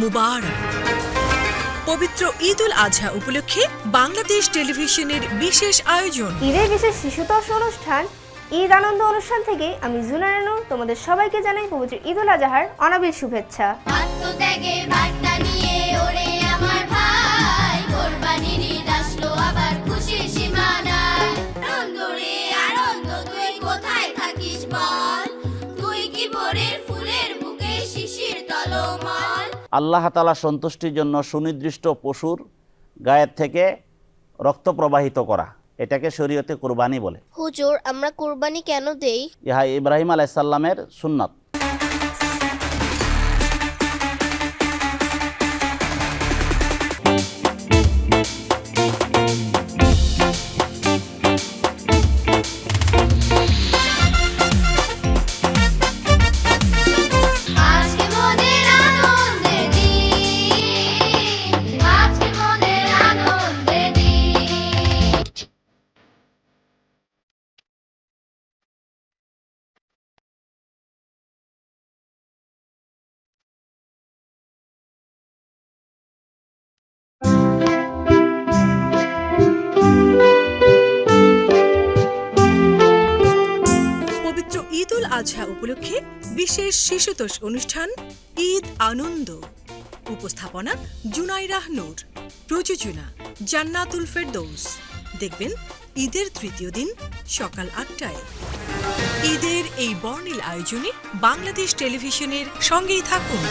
মুবারক। পবিত্র ঈদ উল আজহা উপলক্ষে বাংলাদেশ টেলিভিশনের বিশেষ আয়োজন, ঈদের বিশেষ শিশুতোষ অনুষ্ঠান ঈদ আনন্দ অনুষ্ঠান থেকে আমি জুনারা নূর তোমাদের সবাইকে জানাই পবিত্র ঈদ উল আজহার অনাবিল শুভেচ্ছা। আল্লাহ তাআলা সন্তুষ্টির জন্য সুনির্দিষ্ট পশুর গায়ের থেকে রক্ত প্রবাহিত করা, এটাকে শরীয়তে কুরবানি বলে। হুজুর, আমরা কুরবানি কেন দেই? ইহা ইব্রাহিম আলাইহিস সালামের সুন্নাত। পবিত্র ঈদ উল আজহা উপলক্ষে বিশেষ শিশুতোষ অনুষ্ঠান ঈদ আনন্দ। উপস্থাপনা জুনাইরাহ নূর, প্রযোজনা জান্নাতুল ফেরদৌস। দেখবেন ঈদের তৃতীয় দিন সকাল ৮টায়। ঈদের এই বর্ণিল আয়োজনে বাংলাদেশ টেলিভিশনের সঙ্গেই থাকুন।